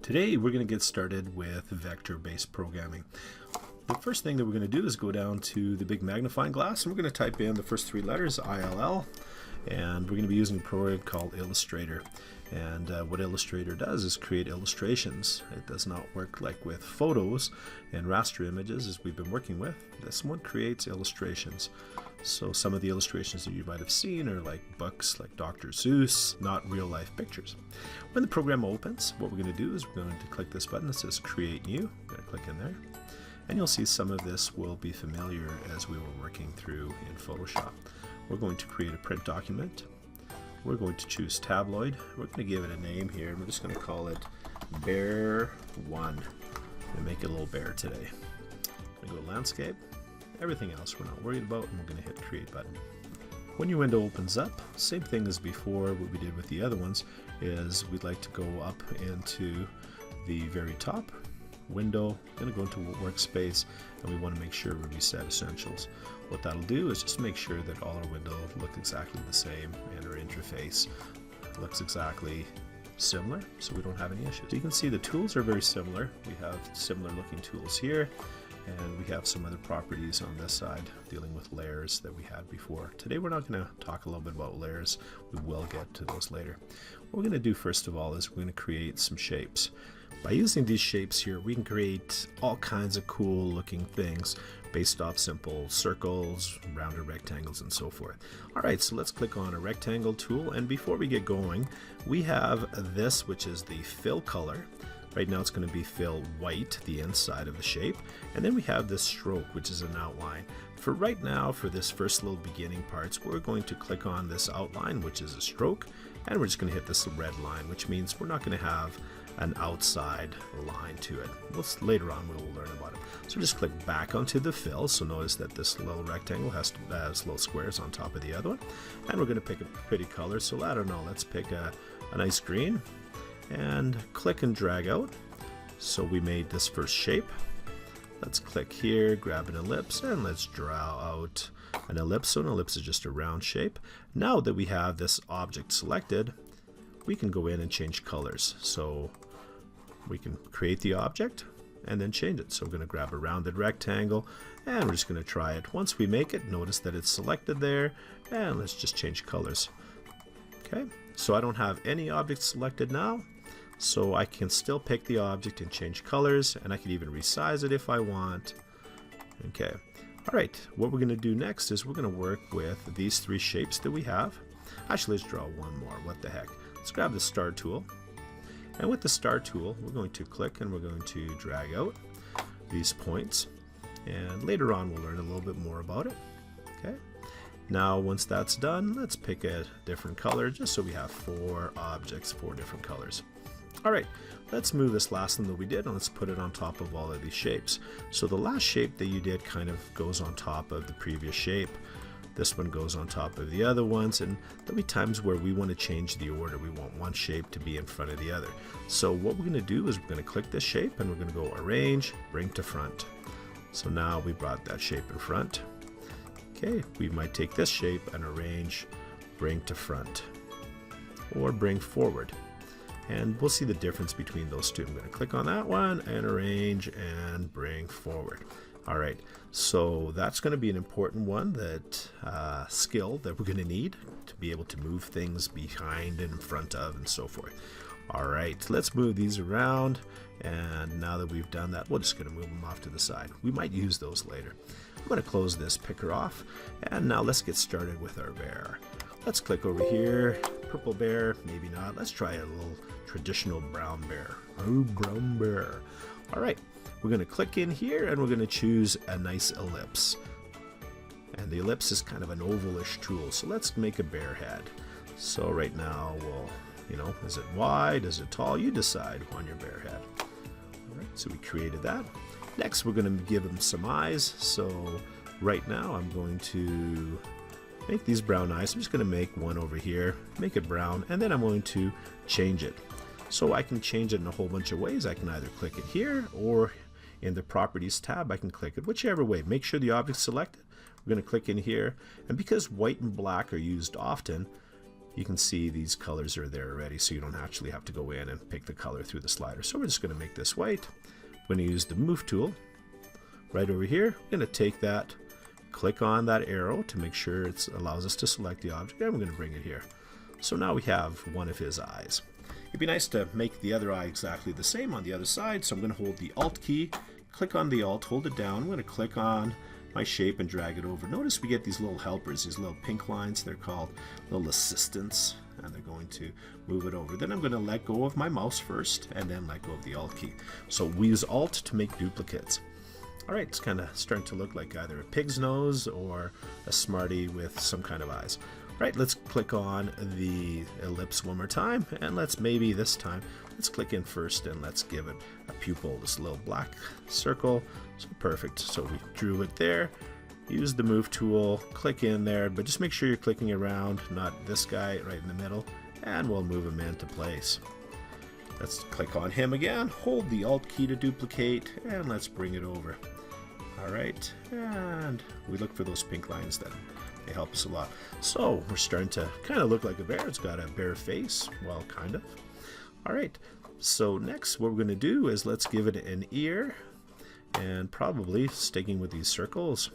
Today we're going to get started with vector-based programming. The first thing that we're going to do is go down to the big magnifying glass and we're going to type in the first three letters, ILL, and we're going to be using a program called Illustrator. And what Illustrator does is create illustrations. It does not work like with photos and raster images as we've been working with. This one creates illustrations. So some of the illustrations that you might have seen are like books like Dr. Seuss, not real life pictures. When the program opens, what we're going to do is we're going to click this button that says Create New. We're going to click in there. And you'll see some of this will be familiar as we were working through in Photoshop. We're going to create a print document. We're going to choose tabloid. We're going to give it a name here. We're just going to call it Bear 1 and make it a little bear today. I'm going to go landscape. Everything else we're not worried about, and we're going to hit create button. When your window opens up, same thing as before, what we did with the other ones is we'd like to go up into the very top window, going to go into workspace, and we want to make sure we reset essentials. What that'll do is just make sure that all our windows look exactly the same and our interface looks exactly similar, so we don't have any issues. So you can see the tools are very similar. We have similar looking tools here, and we have some other properties on this side dealing with layers that we had before. Today we're not going to talk a little bit about layers. We will get to those later. What we're going to do first of all is we're going to create some shapes. By using these shapes here, we can create all kinds of cool looking things based off simple circles, rounded rectangles, and so forth. Alright, so let's click on a rectangle tool, and before we get going, we have this, which is the fill color. Right now it's going to be fill white, the inside of the shape, and then we have this stroke, which is an outline. For right now, for this first little beginning parts, we're going to click on this outline, which is a stroke, and we're just going to hit this red line, which means we're not going to have an outside line to it. Later on we'll learn about it. So just click back onto the fill. So notice that this little rectangle has little squares on top of the other one. And we're going to pick a pretty color. So I don't know, let's pick a nice green and click and drag out. So we made this first shape. Let's click here, grab an ellipse, and let's draw out an ellipse. So an ellipse is just a round shape. Now that we have this object selected, we can go in and change colors. So we can create the object and then change it. So we're going to grab a rounded rectangle and we're just going to try it. Once we make it, notice that it's selected there, and let's just change colors. Okay, so I don't have any object selected now, so I can still pick the object and change colors, and I can even resize it if I want. Okay, all right, what we're going to do next is we're going to work with these three shapes that we have. Actually, let's draw one more. What the heck? Let's grab the star tool, and with the star tool we're going to click and we're going to drag out these points, and later on we'll learn a little bit more about it. Okay, now once that's done, let's pick a different color just so we have four objects, four different colors. Alright, let's move this last one that we did and let's put it on top of all of these shapes. So the last shape that you did kind of goes on top of the previous shape. This one goes on top of the other ones, and there'll be times where we want to change the order. We want one shape to be in front of the other. So what we're going to do is we're going to click this shape and we're going to go Arrange, Bring to Front. So now we brought that shape in front. Okay, we might take this shape and Arrange, Bring to Front, or Bring Forward. And we'll see the difference between those two. I'm going to click on that one and Arrange and Bring Forward. Alright, so that's going to be an important one, that skill that we're going to need to be able to move things behind and in front of and so forth. Alright, let's move these around, and now that we've done that, we're just going to move them off to the side. We might use those later. I'm going to close this picker off, and now let's get started with our bear. Let's click over here, purple bear, maybe not. Let's try a little traditional brown bear. Oh, brown bear. Alright. We're going to click in here and we're going to choose a nice ellipse. And the ellipse is kind of an ovalish tool, so let's make a bear head. So right now we'll, is it wide, is it tall? You decide on your bear head. Alright, so we created that. Next we're going to give him some eyes. So right now I'm going to make these brown eyes. I'm just going to make one over here, make it brown, and then I'm going to change it. So I can change it in a whole bunch of ways. I can either click it here, or in the Properties tab I can click it whichever way. Make sure the object's selected. We're going to click in here, and because white and black are used often, you can see these colors are there already, so you don't actually have to go in and pick the color through the slider. So we're just going to make this white. I'm going to use the move tool right over here. I'm going to take that, click on that arrow to make sure it allows us to select the object, and we're going to bring it here. So now we have one of his eyes. It'd be nice to make the other eye exactly the same on the other side, so I'm going to hold the Alt key, click on the Alt, hold it down. I'm going to click on my shape and drag it over. Notice we get these little helpers, these little pink lines. They're called little assistants, and they're going to move it over. Then I'm going to let go of my mouse first and then let go of the Alt key. So we use Alt to make duplicates. All right, it's kind of starting to look like either a pig's nose or a Smartie with some kind of eyes. All right, let's click on the ellipse one more time, and maybe this time let's click in first and let's give it a pupil, this little black circle. So perfect. So we drew it there. Use the move tool, click in there, but just make sure you're clicking around, not this guy right in the middle, and we'll move him into place. Let's click on him again, hold the Alt key to duplicate, and let's bring it over. All right, and we look for those pink lines then. They help us a lot. So we're starting to kind of look like a bear. It's got a bear face, well, kind of. All right, so next what we're going to do is let's give it an ear, and probably sticking with these circles,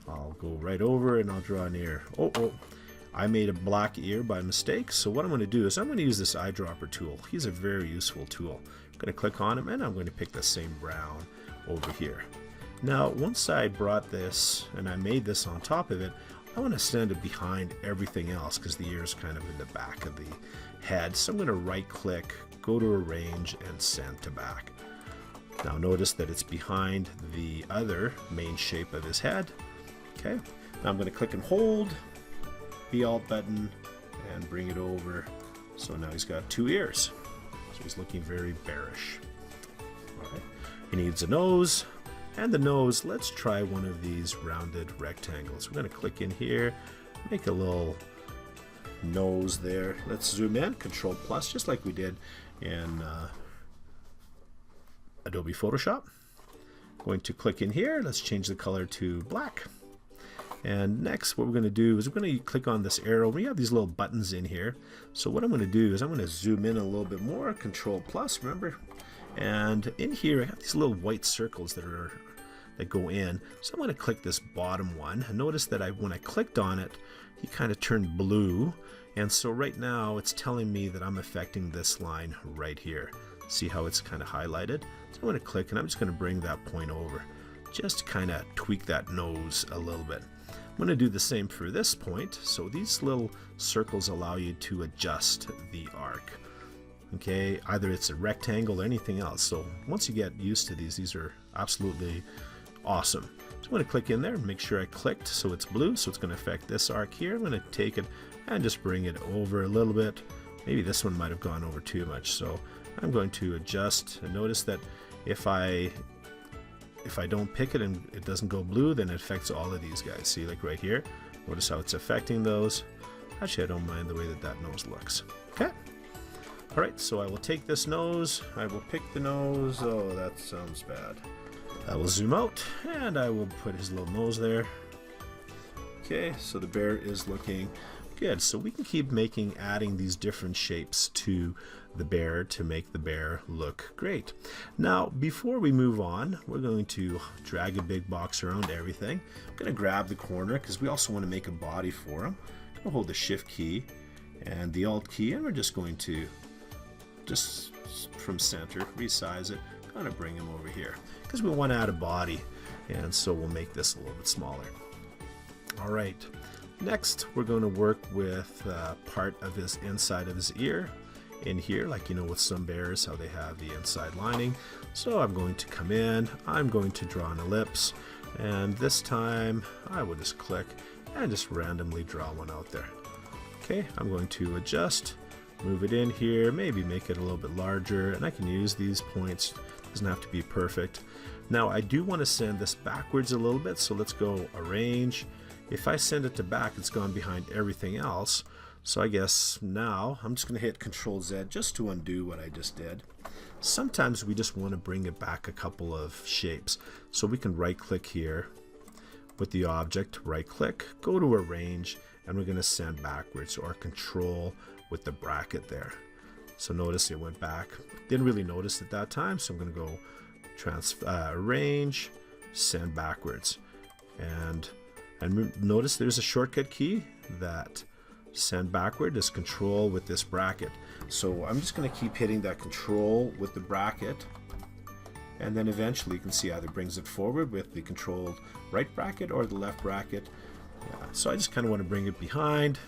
I'll go right over and I'll draw an ear. Oh, I made a black ear by mistake. So what I'm going to do is I'm going to use this Eyedropper tool. He's a very useful tool. I'm going to click on him and I'm going to pick the same brown over here. Now, once I brought this and I made this on top of it, I want to send it behind everything else because the ear is kind of in the back of the head. So I'm going to right click, go to Arrange, and Send to Back. Now notice that it's behind the other main shape of his head. Okay, now I'm going to click and hold the Alt button and bring it over. So now he's got two ears. So he's looking very bearish. All right. He needs a nose. And the nose, let's try one of these rounded rectangles. We're going to click in here, make a little nose there. Let's zoom in, Control plus, just like we did in Adobe Photoshop. Going to click in here, let's change the color to black. And next what we're going to do is we're going to click on this arrow. We have these little buttons in here. So what I'm going to do is I'm going to zoom in a little bit more, Control plus, remember? And in here I have these little white circles that go in. So I'm going to click this bottom one. And notice that when I clicked on it, he kind of turned blue. And so right now it's telling me that I'm affecting this line right here. See how it's kind of highlighted? So I'm going to click and I'm just going to bring that point over. Just kind of tweak that nose a little bit. I'm going to do the same for this point. So these little circles allow you to adjust the arc. Okay, either it's a rectangle or anything else. So once you get used to these are absolutely awesome. So I'm going to click in there and make sure I clicked so it's blue. So it's going to affect this arc here. I'm going to take it and just bring it over a little bit. Maybe this one might have gone over too much. So I'm going to adjust, and notice that if I don't pick it and it doesn't go blue, then it affects all of these guys. See, like right here, notice how it's affecting those. Actually, I don't mind the way that nose looks. Okay. All right, so I will take this nose, I will pick the nose. Oh, that sounds bad. I will zoom out and I will put his little nose there. Okay, so the bear is looking good. So we can keep adding these different shapes to the bear to make the bear look great. Now, before we move on, we're going to drag a big box around everything. I'm going to grab the corner because we also want to make a body for him. I'm going to hold the Shift key and the Alt key, and we're just going to just from center resize it, kind of bring him over here because we want to add a body, and so we'll make this a little bit smaller. All right, next we're going to work with part of his inside of his ear in here, like with some bears how they have the inside lining. So I'm going to come in, I'm going to draw an ellipse, and this time I will just click and just randomly draw one out there. Okay, I'm going to adjust, move it in here, maybe make it a little bit larger, and I can use these points. It doesn't have to be perfect. Now I do want to send this backwards a little bit, so let's go Arrange. If I send it to back, it's gone behind everything else. So I guess now I'm just going to hit Control Z just to undo what I just did. Sometimes we just want to bring it back a couple of shapes. So we can right click here with the object, right click, go to Arrange, and we're going to send backwards, or control with the bracket there. So notice it went back. Didn't really notice at that time, so I'm going to go arrange, send backwards, and notice there's a shortcut key that send backward is control with this bracket. So I'm just going to keep hitting that control with the bracket, and then eventually you can see either brings it forward with the controlled right bracket or the left bracket. Yeah, so I just kind of want to bring it behind.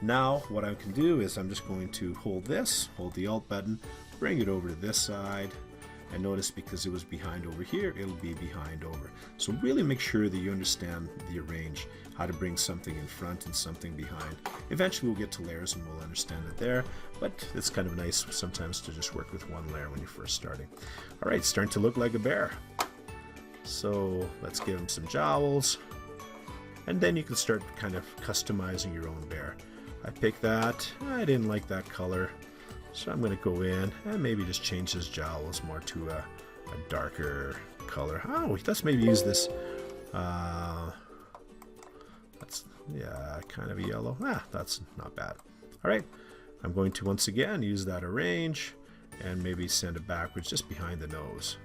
Now what I can do is I'm just going to hold the Alt button, bring it over to this side, and notice because it was behind over here, it'll be behind over. So really make sure that you understand the arrange, how to bring something in front and something behind. Eventually we'll get to layers and we'll understand it there, but it's kind of nice sometimes to just work with one layer when you're first starting. All right, starting to look like a bear. So let's give him some jowls, and then you can start kind of customizing your own bear. I picked that, I didn't like that color, so I'm going to go in and maybe just change his jowls more to a darker color. Oh, let's maybe use this, that's, yeah, kind of a yellow. That's not bad. All right, I'm going to once again use that arrange and maybe send it backwards just behind the nose.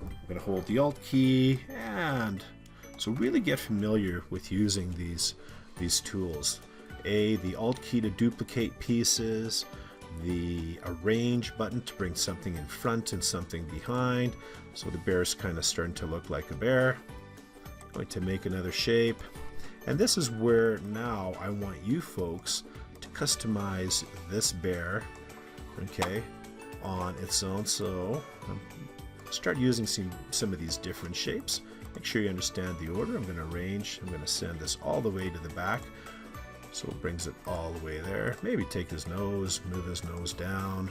I'm going to hold the Alt key, and so really get familiar with using these tools. The Alt key to duplicate pieces, the arrange button to bring something in front and something behind. So the bear's kind of starting to look like a bear. Going to make another shape. And this is where now I want you folks to customize this bear, okay, on its own. So start using some of these different shapes. Make sure you understand the order. I'm going to arrange. I'm going to send this all the way to the back. So it brings it all the way there. Maybe take his nose, move his nose down.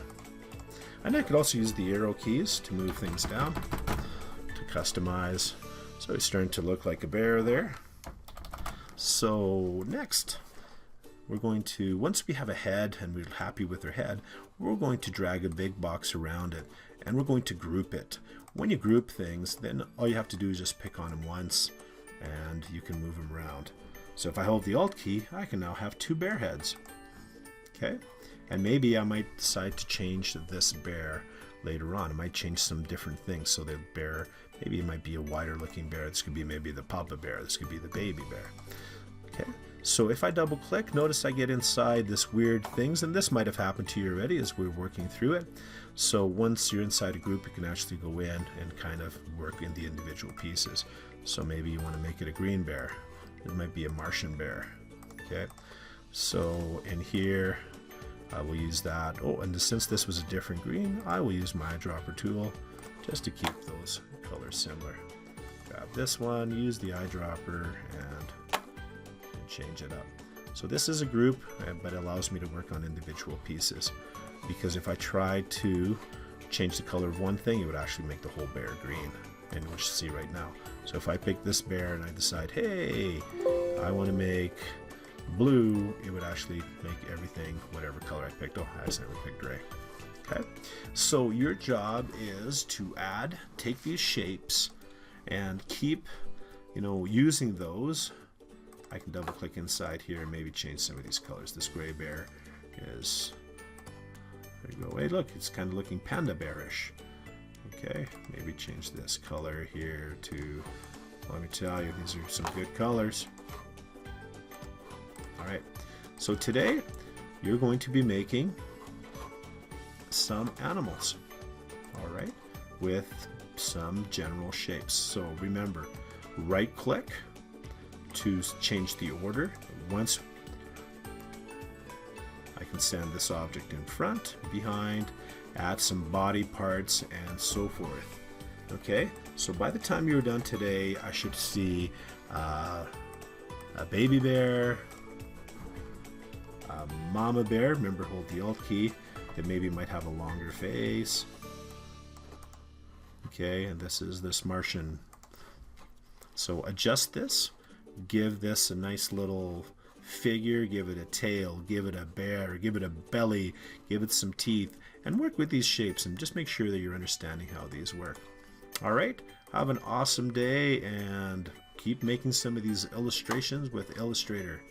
And I could also use the arrow keys to move things down, to customize. So he's starting to look like a bear there. So next, we're going to, once we have a head and we're happy with our head, we're going to drag a big box around it, and we're going to group it. When you group things, then all you have to do is just pick on them once, and you can move them around. So if I hold the Alt key, I can now have two bear heads. Okay, and maybe I might decide to change this bear later on. I might change some different things. So the bear, maybe it might be a wider looking bear. This could be maybe the papa bear. This could be the baby bear. Okay, so if I double click, notice I get inside this weird things, and this might have happened to you already as we're working through it. So once you're inside a group, you can actually go in and kind of work in the individual pieces. So maybe you want to make it a green bear. It might be a Martian bear. Okay, so in here I will use that. Oh, and since this was a different green, I will use my eyedropper tool just to keep those colors similar. Grab this one, use the eyedropper, and change it up. So this is a group, but it allows me to work on individual pieces, because if I tried to change the color of one thing, it would actually make the whole bear green, and we'll see right now. So if I pick this bear and I decide, hey, I want to make blue, it would actually make everything whatever color I picked. Oh, I accidentally picked gray. Okay, so your job is to take these shapes and keep, using those. I can double click inside here and maybe change some of these colors. This gray bear is, there you go. Hey, look, it's kind of looking panda bearish. Okay, maybe change this color here to, let me tell you, these are some good colors. All right, so today you're going to be making some animals, all right, with some general shapes. So remember, right click to change the order. Once I can send this object in front, behind, add some body parts, and so forth. Okay, so by the time you're done today, I should see a baby bear, a mama bear. Remember, hold the Alt key. That maybe might have a longer face. Okay, and this is this Martian. So adjust this, give this a nice little figure, give it a tail, give it a bear, give it a belly, give it some teeth, and work with these shapes and just make sure that you're understanding how these work. All right, have an awesome day and keep making some of these illustrations with Illustrator.